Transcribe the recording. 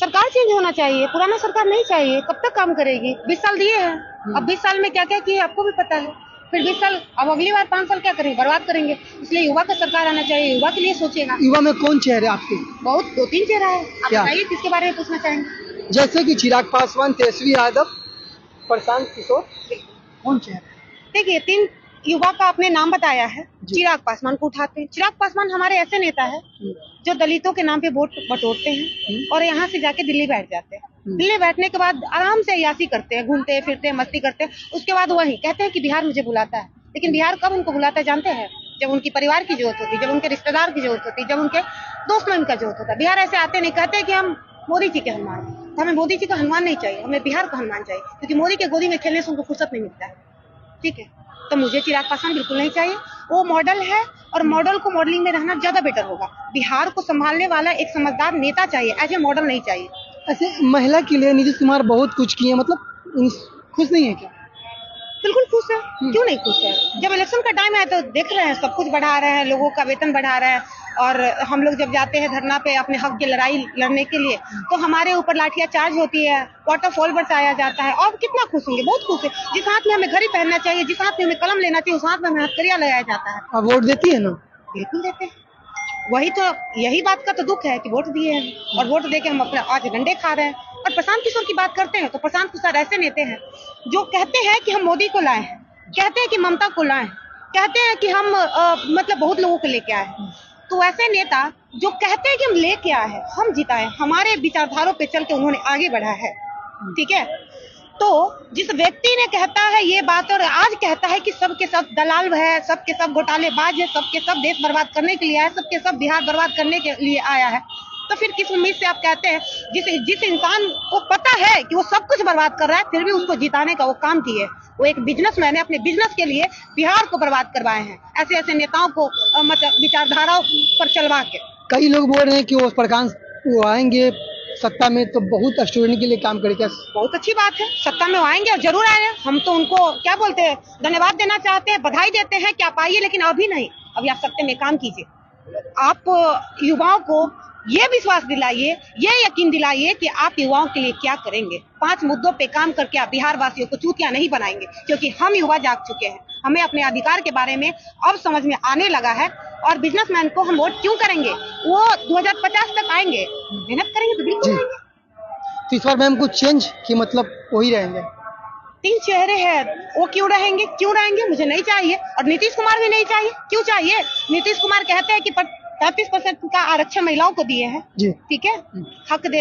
सरकार चेंज होना चाहिए, पुराना सरकार नहीं चाहिए। कब तक काम करेगी? 20 साल दिए हैं, अब 20 साल में क्या क्या किया आपको भी पता है। फिर 20 साल, अब अगली बार 5 साल क्या करेंगे? बर्बाद करेंगे। इसलिए युवा का सरकार आना चाहिए, युवा के लिए सोचेगा। युवा में कौन चेहरे आपके? बहुत 2-3 चेहरा है। आप क्या? बताइए किसके बारे में पूछना चाहेंगे? जैसे कि चिराग पासवान, तेजस्वी यादव, प्रशांत किशोर, कौन चेहरे? देखिए, 3 युवा का आपने नाम बताया है। चिराग पासवान को उठाते हैं। चिराग पासवान हमारे ऐसे नेता है जो दलितों के नाम पे वोट बटोरते हैं और यहाँ से जाके दिल्ली बैठ जाते हैं। दिल्ली बैठने के बाद आराम से अय्याशी करते हैं, घूमते फिरते हैं, मस्ती करते हैं। उसके बाद वही कहते हैं कि बिहार मुझे बुलाता है। लेकिन बिहार कब उनको बुलाता है जानते हैं? जब उनकी परिवार की जरूरत होती, जब उनके रिश्तेदार की जरूरत होती, जब उनके दोस्त लोगों का जरूरत होता। बिहार ऐसे आते नहीं, कहते हैं कि हम मोदी जी के हनुमान हैं। तो हमें मोदी जी का हनुमान नहीं चाहिए, हमें बिहार का हनुमान चाहिए, क्योंकि मोदी के गोदी में खेलने से उनको फुर्सत नहीं मिलता है। ठीक है, तो मुझे चिराग पासवान बिल्कुल नहीं चाहिए। वो मॉडल है और मॉडल को मॉडलिंग में रहना ज्यादा बेटर होगा। बिहार को संभालने वाला एक समझदार नेता चाहिए, एज ए मॉडल नहीं चाहिए। ऐसे महिला के लिए नीतीश कुमार बहुत कुछ किए, मतलब खुश नहीं है क्या? बिल्कुल खुश है, क्यों नहीं खुश है? जब इलेक्शन का टाइम है तो देख रहे हैं, सब कुछ बढ़ा रहे हैं, लोगों का वेतन बढ़ा रहे हैं। और हम लोग जब जाते हैं धरना पे अपने हक की लड़ाई लड़ने के लिए, तो हमारे ऊपर लाठियां चार्ज होती है, वाटरफॉल बरसाया जाता है। और कितना खुश होंगे, बहुत खुश है। जिस हाथ में हमें घड़ी पहनना चाहिए, जिस हाथ में हमें कलम लेना चाहिए, उस हाथ में हमें हथकड़ियां लगाया जाता है। आप वोट देती है ना? बिल्कुल देते हैं। वही तो, यही बात का तो दुख है कि वोट दिए हैं और वोट देके हम अपने आज डंडे खा रहे हैं। और प्रशांत किशोर की बात करते हैं तो प्रशांत किशोर ऐसे नेता हैं जो कहते हैं कि हम मोदी को लाए हैं, कहते हैं कि ममता को लाए, कहते हैं कि हम मतलब बहुत लोगों को लेके आए हैं। तो ऐसे नेता जो कहते हैं कि हम लेके आए हैं, हम जिताए, हमारे विचारधारों पे चल के उन्होंने आगे बढ़ा है। ठीक है, तो जिस व्यक्ति ने कहता है ये बात और आज कहता है कि सबके सब दलाल है, सबके सब घोटालेबाज है, सबके सब देश बर्बाद करने के लिए आया है, सबके सब बिहार बर्बाद करने के लिए आया है, तो फिर किस उम्मीद से आप कहते हैं? जिस इंसान को पता है कि वो सब कुछ बर्बाद कर रहा है, फिर भी उसको जिताने का वो काम किए। वो एक बिजनेसमैन है, अपने बिजनेस के लिए बिहार को बर्बाद करवाए हैं ऐसे ऐसे नेताओं को मतलब विचारधाराओं पर चलवा के। कई लोग बोल रहे हैं कि वो प्रकाश वो आएंगे सत्ता में तो बहुत स्टूडेंट के लिए काम करेगा। बहुत अच्छी बात है, सत्ता में आएंगे और जरूर आए हैं। हम तो उनको क्या बोलते हैं, धन्यवाद देना चाहते हैं, बधाई देते हैं कि आप आइए, लेकिन अभी नहीं, अभी आप सत्ता में काम कीजिए। आप युवाओं को ये विश्वास दिलाइए, ये यकीन दिलाइए कि आप युवाओं के लिए क्या करेंगे। 5 मुद्दों पे काम करके आप बिहार वासियों को चूतिया नहीं बनाएंगे, क्योंकि हम युवा जाग चुके हैं। हमें अपने अधिकार के बारे में अब समझ में आने लगा है। और बिजनेसमैन को हम वोट क्यों करेंगे? वो 2050 तक आएंगे, मेहनत करेंगे तो बिल्कुल आएंगे। तो इस बार मैम कुछ चेंज कि मतलब वही रहेंगे? 3 चेहरे हैं, वो क्यों रहेंगे? क्यों रहेंगे? मुझे नहीं चाहिए। और नीतीश कुमार भी नहीं चाहिए। क्यों चाहिए? नीतीश कुमार कहते हैं कि 35% का आरक्षण महिलाओं को दिए हैं। ठीक है, हक देते